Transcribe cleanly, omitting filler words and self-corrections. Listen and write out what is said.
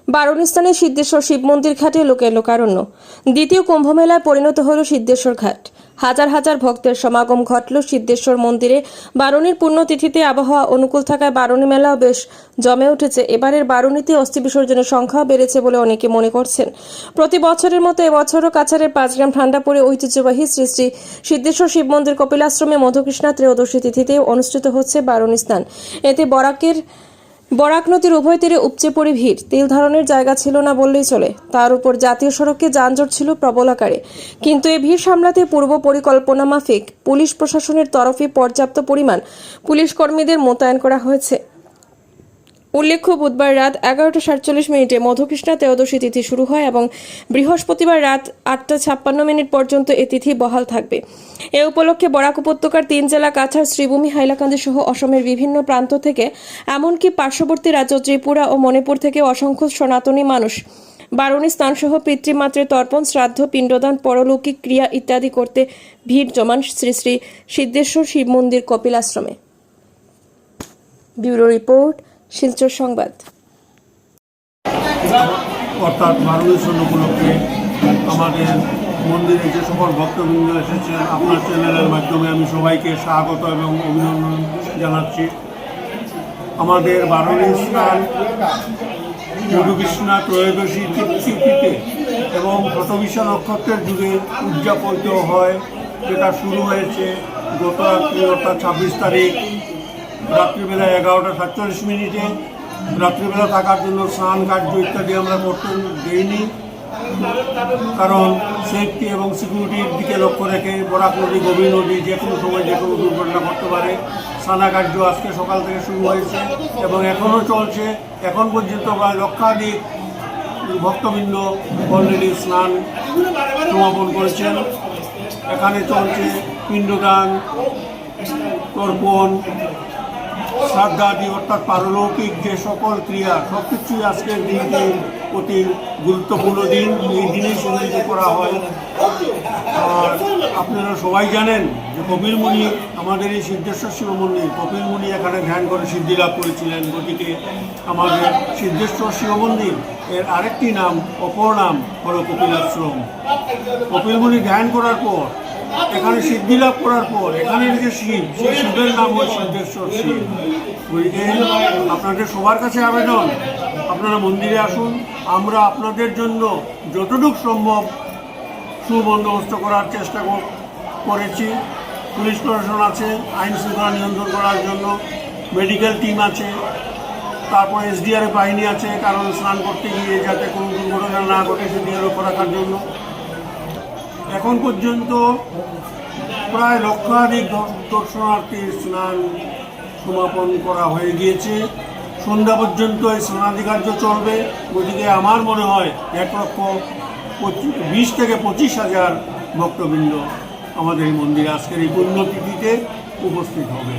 বারণস্থানে সিদ্ধেশ্বর শিব মন্দির ঘাটে লোকের লোকারণ্য। দ্বিতীয় কুম্ভমেলায় পরিণত হল সিদ্ধেশ্বর ঘাট। হাজার হাজার ভক্তের সমাগম ঘটল সিদ্ধেশ্বর মন্দিরে। বারুণীর পুণ্যতিথিতে আবহাওয়া অনুকূল থাকায় বারুণী মেলাও বেশ জমে উঠেছে। এবারের বারুণীতে অস্থি বিসর্জনের সংখ্যাও বেড়েছে বলে অনেকে মনে করছেন। প্রতি বছরের মতো এবছরও কাছাড়ের 5 গ্রাম ঠান্ডাপুরে ঐতিহ্যবাহী শ্রী শ্রী সিদ্ধেশ্বর শিব মন্দির কপিলাশ্রমে মধুকৃষ্ণা ত্রয়োদশী তিথিতে অনুষ্ঠিত হচ্ছে বারুণী স্নান। এতে বরাক নদীর উভয় তীরে উপচে পড়ে ভিড়। তেল ধারণের জায়গা ছিল না বললেই চলে। তার উপর জাতীয় সড়কে যানজট ছিল প্রবল আকারে। কিন্তু এই ভিড় সামলাতে পূর্ব পরিকল্পনা মাফিক পুলিশ প্রশাসনের তরফে পর্যাপ্ত পরিমাণ পুলিশ কর্মীদের মোতায়েন করা হয়েছে। উল্লেখ্য, বুধবার রাত 11:47 মধুকৃষ্ণা ত্রয়োদশী তিথি শুরু হয় এবং বৃহস্পতিবার রাত 8:56 পর্যন্ত এ তিথি বহাল থাকবে। এ উপলক্ষে বরাক উপত্যকার 3 জেলা কাছাড়, শ্রীভূমি, হাইলাকান্দি সহ অসমের বিভিন্ন প্রান্ত থেকে, এমনকি পার্শ্ববর্তী রাজ্য ত্রিপুরা ও মণিপুর থেকে অসংখ্য সনাতনী মানুষ বারুণী স্নান সহ পিতৃমাতৃ তর্পণ, শ্রাদ্ধ, পিণ্ডদান, পরলৌকিক ক্রিয়া ইত্যাদি করতে ভিড় জমান শ্রী শ্রী সিদ্ধেশ্বর শিব মন্দির কপিলাশ্রমে। ব্যুরো রিপোর্ট, শিলচর সংবাদ। অর্থাৎ বারুণী স্নান উপলক্ষে আমাদের মন্দিরে যে সকল ভক্তবৃন্দ এসেছেন, আপনার চ্যানেলের মাধ্যমে আমি সবাইকে স্বাগত এবং অভিনন্দন জানাচ্ছি। আমাদের বারুণী স্নান মধুকৃষ্ণা ত্রয়োদশী তিথিতে এবং শতবিশা নক্ষত্রের যুগে উদযাপিত হয়, যেটা শুরু হয়েছে গত রাত্রি অর্থাৎ 26 তারিখ রাত্রিবেলা 11:47। রাত্রিবেলা থাকার জন্য স্নান কার্য ইত্যাদি আমরা করতে দেইনি, কারণ সেফটি এবং সিকিউরিটির দিকে লক্ষ্য রেখে বরাক নদী, গভীর নদী, যে কোনো সময় যে কোনো দুর্ঘটনা ঘটতে পারে। স্নানা কার্য আজকে সকাল থেকে শুরু হয়েছে এবং এখনও চলছে। এখন পর্যন্ত প্রায় লক্ষাধিক ভক্তবৃন্দ অলরেডি স্নান সমাপন করেছেন। এখানে চলছে পিণ্ডদান, তর্পণ, শ্রাদ্ধাদি অর্থাৎ পারলৌকিক যে সকল ক্রিয়া সব কিছুই আজকের দিনটি অতি গুরুত্বপূর্ণ দিন। এই দিনেই সমাহিত করা হয়। আর আপনারা সবাই জানেন যে কপিলমুনি, আমাদের এই সিদ্ধেশ্বর শিব মন্দির, কপিলমুনি এখানে ধ্যান করে সিদ্ধি লাভ করেছিলেন। গতিকে আমাদের সিদ্ধেশ্বর শিব মন্দির এর আরেকটি নাম, অপর নাম হলো কপিলাশ্রম। কপিলমুনি ধ্যান করার পর, এখানে সিদ্ধি লাভ করার পর এখানের যে শিব, সেই শিবের নাম হয় সিদ্ধেশ্বর শিব। আপনাদের সবার কাছে আবেদন, আপনারা মন্দিরে আসুন। আমরা আপনাদের জন্য যতটুকু সম্ভব সুবন্দোবস্ত করার চেষ্টা করেছি। পুলিশ প্রশাসন আছে আইন শৃঙ্খলা নিয়ন্ত্রণ করার জন্য, মেডিকেল টিম আছে, তারপর SDRF বাহিনী আছে, কারণ স্নান করতে গিয়ে যাতে কোনো দুর্ঘটনা না ঘটে সেদিকে লক্ষ্য রাখার জন্য। এখন পর্যন্ত প্রায় লক্ষাধিক দর্শনার্থীর স্নান সমাপন করা হয়ে গিয়েছে। সন্ধ্যা পর্যন্ত এই স্নানাদি কার্য চলবে। গতিকে আমার মনে হয় 1,20,000 থেকে 25,000 ভক্তবৃন্দ আমাদের এই মন্দিরে আজকের এই পুণ্যতিথিতে উপস্থিত হবে।